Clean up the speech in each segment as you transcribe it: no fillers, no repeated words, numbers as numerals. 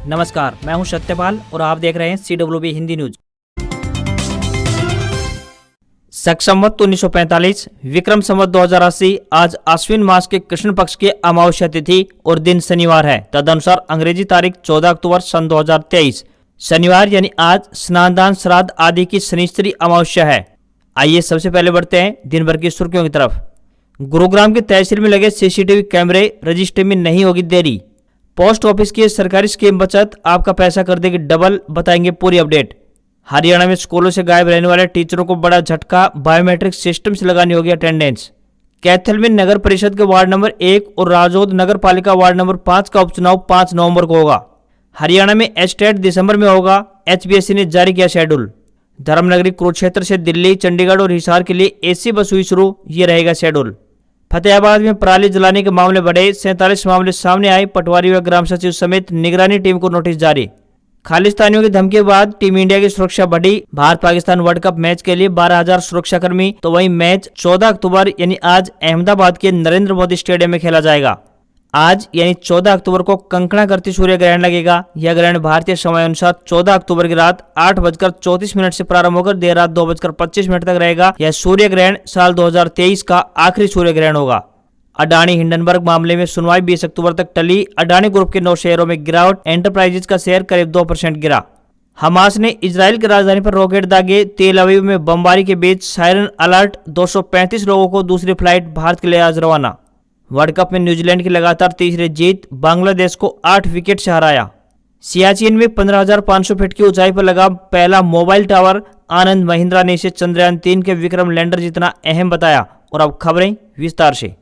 नमस्कार, मैं हूं सत्यपाल और आप देख रहे हैं CWB हिंदी न्यूज। शक संवत 1945, विक्रम संवत 2080। आज आश्विन मास के कृष्ण पक्ष की अमावस्या तिथि और दिन शनिवार है। तदनुसार अंग्रेजी तारीख 14 अक्टूबर सन 2023 शनिवार यानी आज स्नानदान श्राद्ध आदि की शनिश्चरी अमावस्या है। आइए सबसे पहले बढ़ते हैं दिन भर की सुर्खियों की तरफ। गुरुग्राम की तहसील में लगे CCTV कैमरे रजिस्ट्री में नहीं होगी देरी। पोस्ट ऑफिस की सरकारी स्कीम बचत आपका पैसा कर देगी डबल, बताएंगे पूरी अपडेट। हरियाणा में स्कूलों से गायब रहने वाले टीचरों को बड़ा झटका, बायोमेट्रिक सिस्टम से लगानी होगी अटेंडेंस। कैथल में नगर परिषद के वार्ड नंबर 1 और राजौद नगर पालिका वार्ड नंबर 5 का उपचुनाव 5 नवंबर को होगा। हरियाणा में एचटेट दिसंबर में होगा, HBSE ने जारी किया शेड्यूल। धर्मनगरी कुरुक्षेत्र से दिल्ली, चंडीगढ़ और हिसार के लिए AC बस हुई शुरू, ये रहेगा शेड्यूल। फतेहाबाद में पराली जलाने के मामले बढ़े, 47 मामले सामने आए। पटवारी व ग्राम सचिव समेत निगरानी टीम को नोटिस जारी। खालिस्तानियों की धमकी के बाद टीम इंडिया की सुरक्षा बढ़ी। Bharat Pakistan world cup match के लिए 12,000 सुरक्षाकर्मी। तो वहीं मैच 14 अक्टूबर यानी आज अहमदाबाद के नरेंद्र मोदी स्टेडियम में खेला जाएगा। आज यानी 14 अक्टूबर को कंकड़ा करती सूर्य ग्रहण लगेगा। यह ग्रहण भारतीय समय अनुसार 14 अक्टूबर की रात 8:34 से प्रारंभ होकर देर रात 2:25 तक रहेगा। यह सूर्य ग्रहण साल 2023 का आखिरी सूर्य ग्रहण होगा। अडानी हिंडनबर्ग मामले में सुनवाई 20 अक्टूबर तक टली। अडानी ग्रुप के 9 शेयरों में गिरावट, एंटरप्राइजेज का शेयर करीब 2% गिरा। हमास ने इजराइल की राजधानी पर रॉकेट दागे। तेल अवीव में बमबारी के बीच सायरन अलर्ट, 235 लोगों को दूसरी फ्लाइट भारत के लिए आज रवाना। वर्ल्ड कप में न्यूजीलैंड की लगातार तीसरी जीत, बांग्लादेश को 8 विकेट से हराया। सियाचिन में 15,500 फीट की ऊंचाई पर लगा पहला मोबाइल टावर। आनंद महिंद्रा ने इसे चंद्रयान 3 के विक्रम लैंडर जितना अहम बताया। और अब खबरें विस्तार से।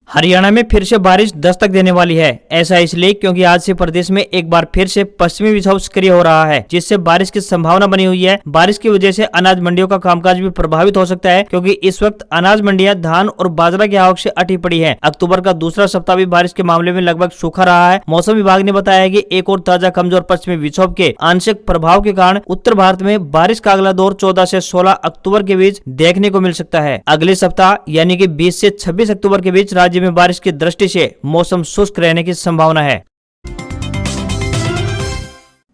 हरियाणा में फिर से बारिश दस्तक देने वाली है। ऐसा इसलिए क्योंकि आज से प्रदेश में एक बार फिर से पश्चिमी विक्षोभ सक्रिय हो रहा है, जिससे बारिश की संभावना बनी हुई है। बारिश की वजह से अनाज मंडियों का कामकाज भी प्रभावित हो सकता है, क्योंकि इस वक्त अनाज मंडियां धान और बाजरा की आवक से अटी पड़ी है। अक्टूबर का दूसरा सप्ताह भी बारिश के मामले में लगभग सूखा रहा है। मौसम विभाग ने बताया है कि एक और ताजा कमजोर पश्चिमी विक्षोभ के आंशिक प्रभाव के कारण उत्तर भारत में बारिश का अगला दौर 14 से 16 अक्टूबर के बीच देखने को मिल सकता है। अगले सप्ताह यानी कि 20 से 26 अक्टूबर के बीच राज्य में बारिश की दृष्टि से मौसम शुष्क रहने की संभावना है।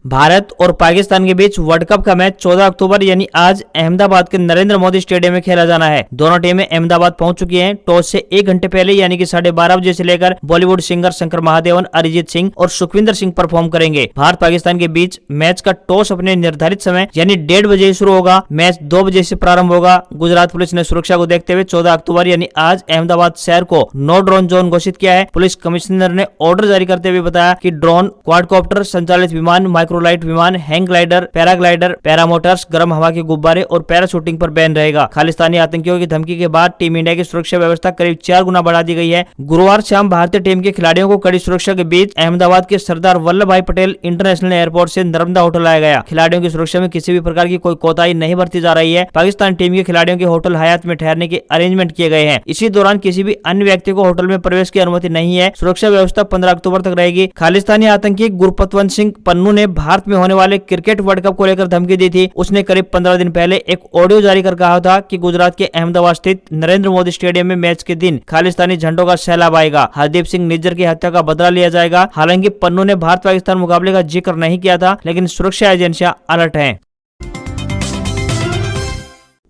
भारत और पाकिस्तान के बीच वर्ल्ड कप का मैच 14 अक्टूबर यानी आज अहमदाबाद के नरेंद्र मोदी स्टेडियम में खेला जाना है। दोनों टीमें अहमदाबाद पहुंच चुकी हैं। टॉस से 1 घंटे पहले यानी कि 12:30 बजे से लेकर बॉलीवुड सिंगर शंकर महादेवन, अरिजीत सिंह और सुखविंदर सिंह परफॉर्म करेंगे। भारत पाकिस्तान के बीच मैच का टॉस अपने निर्धारित समय यानी 1:30 बजे शुरू होगा। मैच 2 बजे से प्रारंभ होगा। गुजरात पुलिस ने सुरक्षा को देखते हुए 14 अक्टूबर यानी आज अहमदाबाद शहर को नो ड्रोन जोन घोषित किया है। पुलिस कमिश्नर ने ऑर्डर जारी करते हुए बताया कि ड्रोन, क्वाडकॉप्टर, संचालित विमान, माइक्रोलाइट विमान, हैंग ग्लाइडर, पैराग्लाइडर, पैरामोटर्स, गर्म हवा के गुब्बारे और पैराशूटिंग पर बैन रहेगा। खालिस्तानी आतंकियों की धमकी के बाद टीम इंडिया की सुरक्षा व्यवस्था करीब 4 गुना बढ़ा दी गई है। गुरुवार शाम भारतीय टीम के खिलाड़ियों को कड़ी सुरक्षा के बीच अहमदाबाद के सरदार वल्लभ भाई पटेल इंटरनेशनल एयरपोर्ट से नर्मदा होटल लाया गया। खिलाड़ियों की सुरक्षा में किसी भी प्रकार की कोई कोताही नहीं बरती जा रही है। पाकिस्तान टीम के खिलाड़ियों के होटल हयात में ठहरने के अरेंजमेंट किए गए हैं। इसी दौरान किसी भी अन्य व्यक्ति को होटल में प्रवेश की अनुमति नहीं है। सुरक्षा व्यवस्था 15 अक्टूबर तक रहेगी। खालिस्तानी आतंकी गुरपतवंत सिंह पन्नू ने भारत में होने वाले क्रिकेट वर्ल्ड कप को लेकर धमकी दी थी। उसने करीब 15 दिन पहले एक ऑडियो जारी कर कहा था कि गुजरात के अहमदाबाद स्थित नरेंद्र मोदी स्टेडियम में मैच के दिन खालिस्तानी झंडों का सैलाब आएगा। हरदीप सिंह निज्जर की हत्या का बदला लिया जाएगा। हालांकि पन्नू ने भारत पाकिस्तान मुकाबले का जिक्र नहीं किया था, लेकिन सुरक्षा एजेंसियां अलर्ट हैं।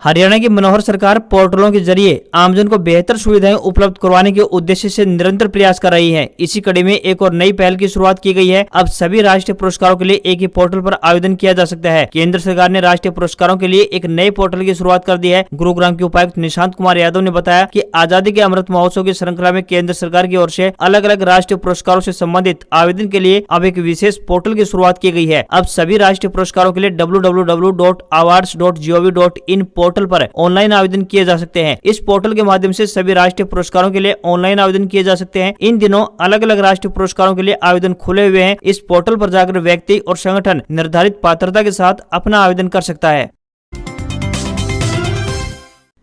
हरियाणा की मनोहर सरकार पोर्टलों के जरिए आमजन को बेहतर सुविधाएं उपलब्ध करवाने के उद्देश्य से निरंतर प्रयास कर रही है। इसी कड़ी में एक और नई पहल की शुरुआत की गई है। अब सभी राष्ट्रीय पुरस्कारों के लिए एक ही पोर्टल पर आवेदन किया जा सकता है। केंद्र सरकार ने राष्ट्रीय पुरस्कारों के लिए एक नए पोर्टल की शुरुआत कर दी है। गुरुग्राम के उपायुक्त निशांत कुमार यादव ने बताया कि आजादी के अमृत महोत्सव की श्रृंखला में केंद्र सरकार की ओर से अलग अलग राष्ट्रीय पुरस्कारों से संबंधित आवेदन के लिए अब एक विशेष पोर्टल की शुरुआत की गई है। अब सभी राष्ट्रीय पुरस्कारों के लिए www.awards.gov.in पोर्टल पर ऑनलाइन आवेदन किए जा सकते हैं। इस पोर्टल के माध्यम से सभी राष्ट्रीय पुरस्कारों के लिए ऑनलाइन आवेदन किए जा सकते हैं। इन दिनों अलग अलग राष्ट्रीय पुरस्कारों के लिए आवेदन खुले हुए हैं। इस पोर्टल पर जाकर व्यक्ति और संगठन निर्धारित पात्रता के साथ अपना आवेदन कर सकता है।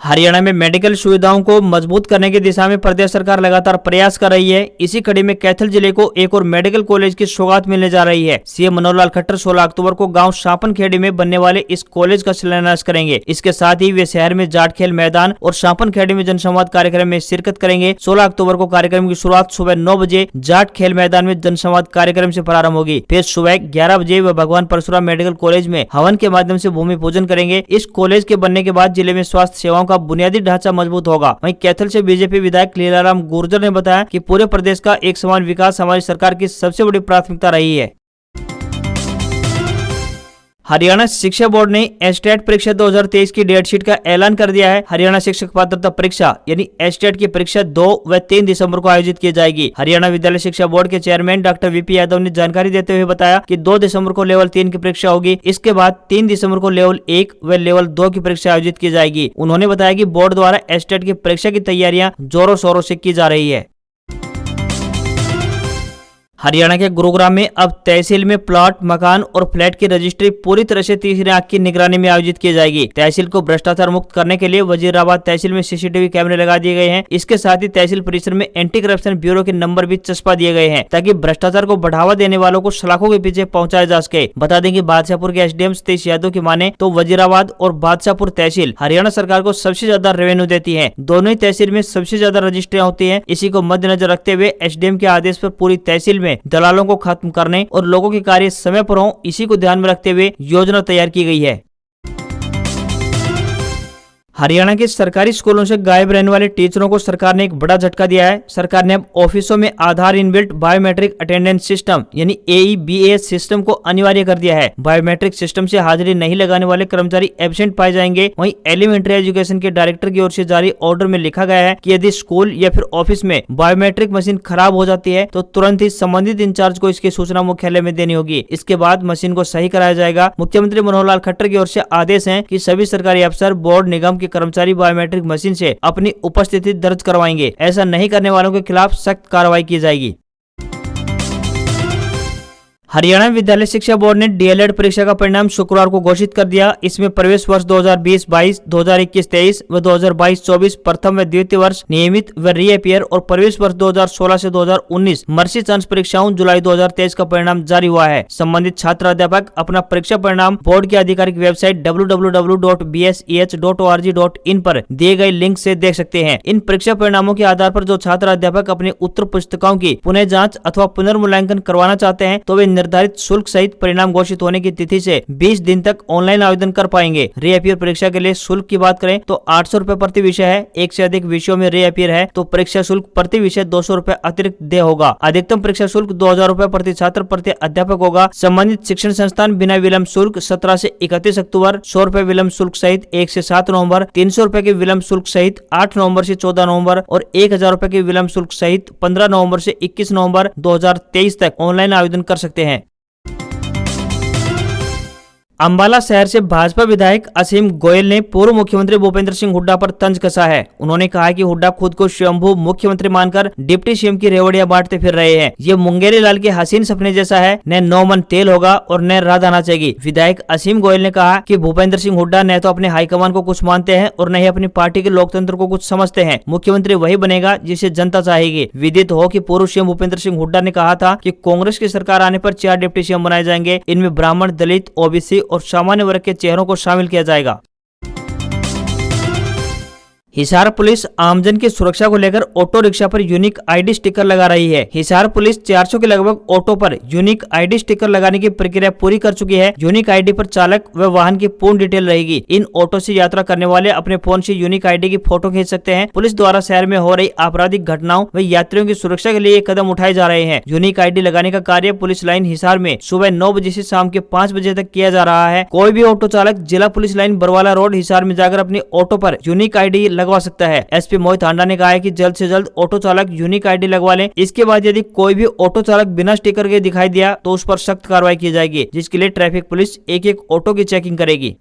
हरियाणा में मेडिकल सुविधाओं को मजबूत करने की दिशा में प्रदेश सरकार लगातार प्रयास कर रही है। इसी कड़ी में कैथल जिले को एक और मेडिकल कॉलेज की सौगात मिलने जा रही है। सीएम मनोहर लाल खट्टर 16 अक्टूबर को गांव शापनखेड़ी में बनने वाले इस कॉलेज का शिलान्यास करेंगे। इसके साथ ही वे शहर में जाट खेल मैदान और शापनखेड़ी में जनसंवाद कार्यक्रम में शिरकत करेंगे। 16 अक्टूबर को कार्यक्रम की शुरुआत सुबह 9 बजे जाट खेल मैदान में जनसंवाद कार्यक्रम से प्रारंभ होगी। फिर सुबह 11 बजे वे भगवान परशुराम मेडिकल कॉलेज में हवन के माध्यम से भूमि पूजन करेंगे। इस कॉलेज के बनने के बाद जिले में स्वास्थ्य सेवाओं का बुनियादी ढांचा मजबूत होगा। वहीं कैथल से बीजेपी विधायक लीलाराम गुर्जर ने बताया कि पूरे प्रदेश का एक समान विकास हमारी सरकार की सबसे बड़ी प्राथमिकता रही है। हरियाणा शिक्षा बोर्ड ने एस्टेट परीक्षा 2023 की डेट शीट का ऐलान कर दिया है। हरियाणा शिक्षक पात्रता परीक्षा यानी एस्टेट की परीक्षा 2 व 3 दिसंबर को आयोजित की जाएगी। हरियाणा विद्यालय शिक्षा बोर्ड के चेयरमैन डॉक्टर वीपी यादव ने जानकारी देते हुए बताया कि 2 दिसंबर को लेवल 3 की परीक्षा होगी। इसके बाद 3 दिसंबर को लेवल 1 व लेवल 2 की परीक्षा आयोजित की जाएगी। उन्होंने बताया कि बोर्ड द्वारा एस्टेट की परीक्षा की तैयारियां जोरों शोरों से की जा रही है। हरियाणा के गुरुग्राम में अब तहसील में प्लॉट, मकान और फ्लैट की रजिस्ट्री पूरी तरह से तीसरी आंख की निगरानी में आयोजित की जाएगी। तहसील को भ्रष्टाचार मुक्त करने के लिए वजीराबाद तहसील में सीसीटीवी कैमरे लगा दिए गए हैं। इसके साथ ही तहसील परिसर में एंटी करप्शन ब्यूरो के नंबर भी चस्पा दिए गए हैं ताकि भ्रष्टाचार को बढ़ावा देने वालों को सलाखों के पीछे पहुंचाया जा सके। बता दें कि बादशाहपुर के एसडीएम सतीश यादव की माने तो वजीराबाद और बादशाहपुर तहसील हरियाणा सरकार को सबसे ज्यादा रेवेन्यू देती है। दोनों ही तहसील में सबसे ज्यादा रजिस्ट्रियां होती है। इसी को मद्देनजर रखते हुए एसडीएम के आदेश पर पूरी तहसील में दलालों को खत्म करने और लोगों के कार्य समय पर हो, इसी को ध्यान में रखते हुए योजना तैयार की गई है। हरियाणा के सरकारी स्कूलों से गायब रहने वाले टीचरों को सरकार ने एक बड़ा झटका दिया है। सरकार ने अब ऑफिसों में आधार इनबिल्ट बायोमेट्रिक अटेंडेंस सिस्टम यानी AEBAS सिस्टम को अनिवार्य कर दिया है। बायोमेट्रिक सिस्टम से हाजिरी नहीं लगाने वाले कर्मचारी एब्सेंट पाए जाएंगे। वहीं एलिमेंट्री एजुकेशन के डायरेक्टर की ओर से जारी ऑर्डर में लिखा गया है कि यदि स्कूल या फिर ऑफिस में बायोमेट्रिक मशीन खराब हो जाती है तो तुरंत ही संबंधित इंचार्ज को इसकी सूचना मुख्यालय में देनी होगी। इसके बाद मशीन को सही कराया जाएगा। मुख्यमंत्री मनोहर लाल खट्टर की ओर से आदेश है कि सभी सरकारी अफसर, बोर्ड, निगम के कर्मचारी बायोमेट्रिक मशीन से अपनी उपस्थिति दर्ज करवाएंगे। ऐसा नहीं करने वालों के खिलाफ सख्त कार्रवाई की जाएगी। हरियाणा विद्यालय शिक्षा बोर्ड ने डीएलएड परीक्षा का परिणाम शुक्रवार को घोषित कर दिया। इसमें प्रवेश वर्ष 2020-22, 2021-23 व 2022-24 प्रथम व द्वितीय वर्ष नियमित व रीअपियर और प्रवेश वर्ष 2016 से 2019 मर्सी चांस परीक्षाओं जुलाई 2023 का परिणाम जारी हुआ है। संबंधित छात्र अध्यापक अपना परीक्षा परिणाम बोर्ड की आधिकारिक वेबसाइट www.bses.org.in पर दिए गए लिंक से देख सकते हैं। इन परीक्षा परिणामों के आधार पर जो छात्र अध्यापक अपनी उत्तर पुस्तिकाओं की पुनः जांच अथवा पुनर्मूल्यांकन करवाना चाहते हैं तो वे निर्धारित शुल्क सहित परिणाम घोषित होने की तिथि से 20 दिन तक ऑनलाइन आवेदन कर पाएंगे। रीअपियर परीक्षा के लिए शुल्क की बात करें तो 800 रुपए प्रति विषय है। एक से अधिक विषयों में रीअपियर है तो परीक्षा शुल्क प्रति विषय 200 रुपए अतिरिक्त देय होगा। अधिकतम परीक्षा शुल्क 2000 रुपए प्रति छात्र प्रति अध्यापक होगा। संबंधित शिक्षण संस्थान बिना विलम्ब शुल्क 17 से 31 अक्टूबर 100 रुपए विलम्ब शुल्क सहित 1 से 7 नवंबर, 300 रुपए के विलम्ब शुल्क सहित 8 नवंबर से 14 नवंबर और 1000 रुपए के विलम्ब शुल्क सहित 15 नवंबर से 21 नवंबर 2023 तक ऑनलाइन आवेदन कर सकते हैं। अंबाला शहर से भाजपा विधायक असीम गोयल ने पूर्व मुख्यमंत्री भूपेंद्र सिंह हुड्डा पर तंज कसा है। उन्होंने कहा कि हुड्डा खुद को स्वयंभू मुख्यमंत्री मानकर डिप्टी सीएम की रेवड़ियां बांटते फिर रहे हैं। ये मुंगेरी लाल के हसीन सपने जैसा है, न 9 मन तेल होगा और न राधा नाचेगी। विधायक असीम गोयल ने कहा कि भूपेंद्र सिंह हुड्डा न तो अपने हाईकमान को कुछ मानते हैं और न ही अपनी पार्टी के लोकतंत्र को कुछ समझते हैं। मुख्यमंत्री वही बनेगा जिसे जनता चाहेगी। विदित हो कि पूर्व सीएम भूपेंद्र सिंह हुड्डा ने कहा था कि कांग्रेस की सरकार आने पर 4 डिप्टी सीएम बनाए जाएंगे। इनमें ब्राह्मण, दलित, ओबीसी और सामान्य वर्ग के चेहरों को शामिल किया जाएगा। हिसार पुलिस आमजन की सुरक्षा को लेकर ऑटो रिक्शा पर यूनिक आईडी स्टिकर लगा रही है। हिसार पुलिस 400 के लगभग ऑटो पर यूनिक आईडी स्टिकर लगाने की प्रक्रिया पूरी कर चुकी है। यूनिक आईडी पर चालक व वाहन की पूर्ण डिटेल रहेगी। इन ऑटो से यात्रा करने वाले अपने फोन से यूनिक आईडी की फोटो खींच सकते हैं। पुलिस द्वारा शहर में हो रही आपराधिक घटनाओं व यात्रियों की सुरक्षा के लिए ये कदम उठाए जा रहे हैं। यूनिक आईडी लगाने का कार्य पुलिस लाइन हिसार में सुबह 9 बजे से शाम के 5 बजे तक किया जा रहा है। कोई भी ऑटो चालक जिला police line Barwala road Hisar में जाकर अपनी ऑटो पर यूनिक आईडी लगवा सकता है। एसपी मोहित हांडा ने कहा है कि जल्द से जल्द ऑटो चालक यूनिक आईडी लगवा लें। इसके बाद यदि कोई भी ऑटो चालक बिना स्टिकर के दिखाई दिया तो उस पर सख्त कार्रवाई की जाएगी, जिसके लिए ट्रैफिक पुलिस एक एक ऑटो की चेकिंग करेगी।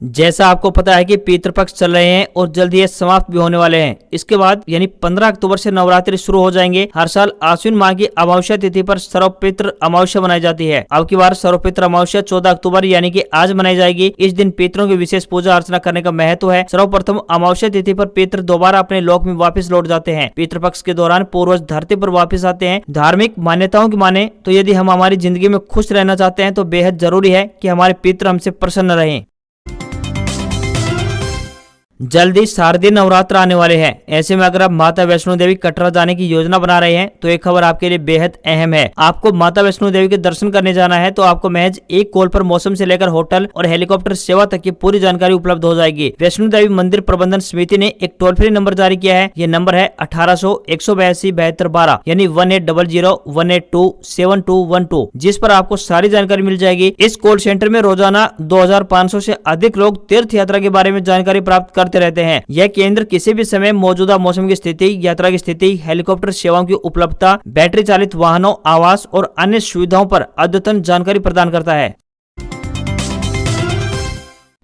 जैसा आपको पता है कि पितृपक्ष चल रहे हैं और जल्द ही ये समाप्त भी होने वाले हैं। इसके बाद यानी 15 अक्टूबर से नवरात्रि शुरू हो जाएंगे। हर साल आश्विन माह की अमावस्या तिथि पर सर्वपितृ अमावस्या मनाई जाती है। अब की बार सर्वपितृ अमावस्या 14 अक्टूबर यानी कि आज मनाई जाएगी। इस दिन पितरों की विशेष पूजा अर्चना करने का महत्व है। सर्वप्रथम अमावस्या तिथि पर पितृ दोबारा अपने लोक में वापस लौट जाते हैं। पितृपक्ष के दौरान पूर्वज धरती पर वापस आते हैं। धार्मिक मान्यताओं की माने तो यदि हम हमारी जिंदगी में खुश रहना चाहते हैं तो बेहद जरूरी है कि हमारे पितृ हमसे प्रसन्न रहें। जल्दी शारदीय नवरात्र आने वाले हैं। ऐसे में अगर आप माता वैष्णो देवी कटरा जाने की योजना बना रहे हैं तो एक खबर आपके लिए बेहद अहम है। आपको माता वैष्णो देवी के दर्शन करने जाना है तो आपको महज एक कॉल पर मौसम से लेकर होटल और हेलीकॉप्टर सेवा तक की पूरी जानकारी उपलब्ध हो जाएगी। वैष्णो देवी मंदिर प्रबंधन समिति ने एक टोल फ्री नंबर जारी किया है। ये नंबर है 1800-182-7212 यानी 1800-182-7212, जिस पर आपको सारी जानकारी मिल जाएगी। इस कॉल सेंटर में रोजाना 2500 से अधिक लोग तीर्थ यात्रा के बारे में जानकारी प्राप्त करते रहते हैं। यह केंद्र किसी भी समय मौजूदा मौसम की स्थिति, यात्रा की स्थिति, हेलीकॉप्टर सेवाओं की उपलब्धता, बैटरी चालित वाहनों, आवास और अन्य सुविधाओं पर अद्यतन जानकारी प्रदान करता है।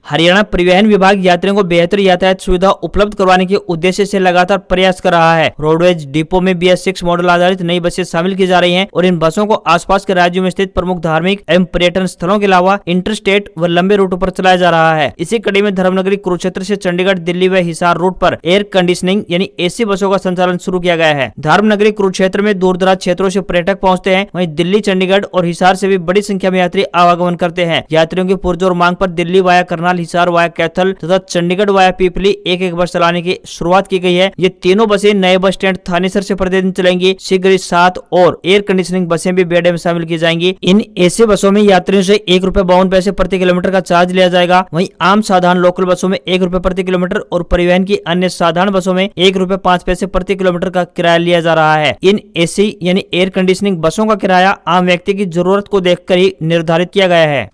हरियाणा परिवहन विभाग यात्रियों को बेहतर यातायात सुविधा उपलब्ध करवाने के उद्देश्य से लगातार प्रयास कर रहा है। रोडवेज डिपो में BS6 मॉडल आधारित नई बसें शामिल की जा रही हैं और इन बसों को आसपास के राज्यों में स्थित प्रमुख धार्मिक एवं पर्यटन स्थलों के अलावा इंटरस्टेट व लंबे रूटों पर चलाया जा रहा है। इसी कड़ी में धर्मनगरी कुरुक्षेत्र से चंडीगढ़, दिल्ली व हिसार रूट पर एयर कंडीशनिंग यानी AC बसों का संचालन शुरू किया गया है। धर्मनगरी कुरुक्षेत्र में दूर दराज क्षेत्रों से पर्यटक पहुँचते हैं, वहीं दिल्ली, चंडीगढ़ और हिसार से भी बड़ी संख्या में यात्री आवागमन करते हैं। यात्रियों की पुरजोर मांग पर दिल्ली वाया करनाल, हिसार वाया कैथल तथा चंडीगढ़ वाया पीपली एक बस चलाने की शुरुआत की गई है। ये तीनों बसें नए बस स्टैंड थानेसर से प्रतिदिन चलेंगी। शीघ्र ही 7 और एयर कंडीशनिंग बसें भी बेड़े में शामिल की जाएंगी। इन AC बसों में यात्रियों से ₹1.52 प्रति किलोमीटर का चार्ज लिया जाएगा। वहीं आम साधारण लोकल बसों में ₹1 प्रति किलोमीटर और परिवहन की अन्य साधारण बसों में ₹1.05 प्रति किलोमीटर का किराया लिया जा रहा है। इन AC यानी एयर कंडीशनिंग बसों का किराया आम व्यक्ति की जरूरत को देखकर ही निर्धारित किया गया है।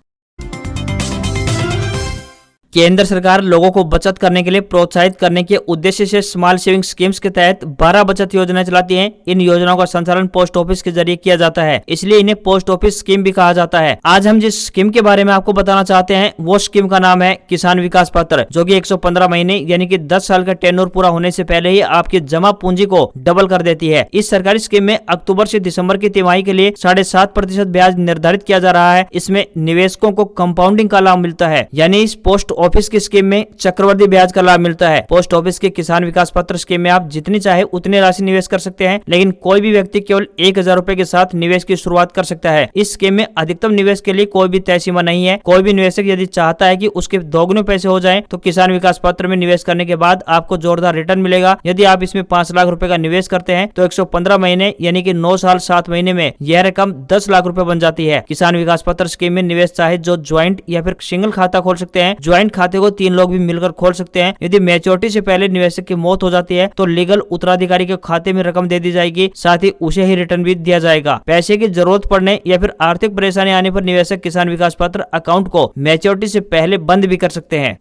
केंद्र सरकार लोगों को बचत करने के लिए प्रोत्साहित करने के उद्देश्य से स्मॉल सेविंग स्कीम्स के तहत 12 बचत योजनाएं चलाती हैं। इन योजनाओं का संचालन पोस्ट ऑफिस के जरिए किया जाता है, इसलिए इन्हें पोस्ट ऑफिस स्कीम भी कहा जाता है। आज हम जिस स्कीम के बारे में आपको बताना चाहते हैं वो स्कीम का नाम है किसान विकास पत्र, जो कि 115 महीने यानी कि 10 साल का टेन्योर पूरा होने से पहले ही आपकी जमा पूंजी को डबल कर देती है। इस सरकारी स्कीम में अक्टूबर से दिसंबर की तिमाही के लिए 7.5% ब्याज निर्धारित किया जा रहा है। इसमें निवेशकों को कंपाउंडिंग का लाभ मिलता है, यानी इस पोस्ट ऑफिस की स्कीम में चक्रवर्ती ब्याज का लाभ मिलता है। पोस्ट ऑफिस के किसान विकास पत्र स्कीम में आप जितनी चाहे उतनी राशि निवेश कर सकते हैं, लेकिन कोई भी व्यक्ति केवल 1000 रुपए के साथ निवेश की शुरुआत कर सकता है। इस स्कीम में अधिकतम निवेश के लिए कोई भी तय सीमा नहीं है। कोई भी निवेशक यदि चाहता है कि उसके दोगुने पैसे हो जाएं, तो किसान विकास पत्र में निवेश करने के बाद आपको जोरदार रिटर्न मिलेगा। यदि आप इसमें 5 लाख रुपए का निवेश करते हैं तो 115 महीने यानी कि 9 साल 7 महीने में यह रकम 10 लाख रुपए बन जाती है। किसान विकास पत्र स्कीम में निवेश चाहे जो ज्वाइंट या फिर सिंगल खाता खोल सकते हैं। ज्वाइंट खाते को 3 लोग भी मिलकर खोल सकते हैं। यदि मैच्योरिटी से पहले निवेशक की मौत हो जाती है तो लीगल उत्तराधिकारी के खाते में रकम दे दी जाएगी, साथ ही उसे ही रिटर्न भी दिया जाएगा। पैसे की जरूरत पड़ने या फिर आर्थिक परेशानी आने पर निवेशक किसान विकास पत्र अकाउंट को मैच्योरिटी से पहले बंद भी कर सकते हैं।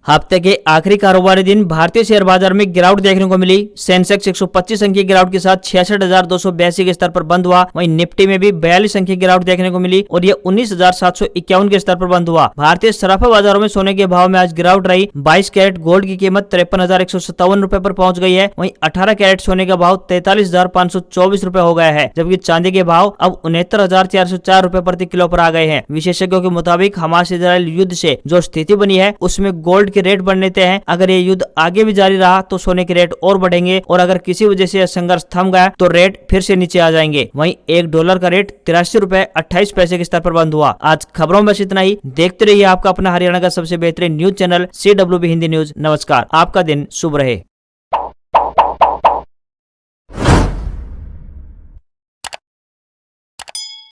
हफ्ते के आखिरी कारोबारी दिन भारतीय शेयर बाजार में गिरावट देखने को मिली। सेंसेक्स 125 अंक की गिरावट के साथ 66,282 के स्तर पर बंद हुआ। वहीं निफ्टी में भी 42 अंक की गिरावट देखने को मिली और यह 19,751 के स्तर पर बंद हुआ। भारतीय सराफा बाजारों में सोने के भाव में आज गिरावट रही। 22 कैरेट गोल्ड की कीमत 53,157 रुपए पर पहुंच गई है। वहीं 18 कैरेट सोने का भाव 43,524 रुपए हो गया है, जबकि चांदी के भाव अब 69,404 रुपए प्रति किलो पर आ गए हैं। विशेषज्ञों के मुताबिक हमास इजराइल युद्ध से जो स्थिति बनी है उसमें गोल्ड के रेट बढ़ने तय हैं। अगर ये युद्ध आगे भी जारी रहा तो सोने के रेट और बढ़ेंगे और अगर किसी वजह से यह संघर्ष थम गया तो रेट फिर से नीचे आ जाएंगे। वहीं $1 का रेट 83 रुपए 28 पैसे के स्तर पर बंद हुआ। आज खबरों में बस इतना ही। देखते रहिए आपका अपना हरियाणा का सबसे बेहतरीन news channel CWB Hindi news. नमस्कार, आपका दिन शुभ रहे।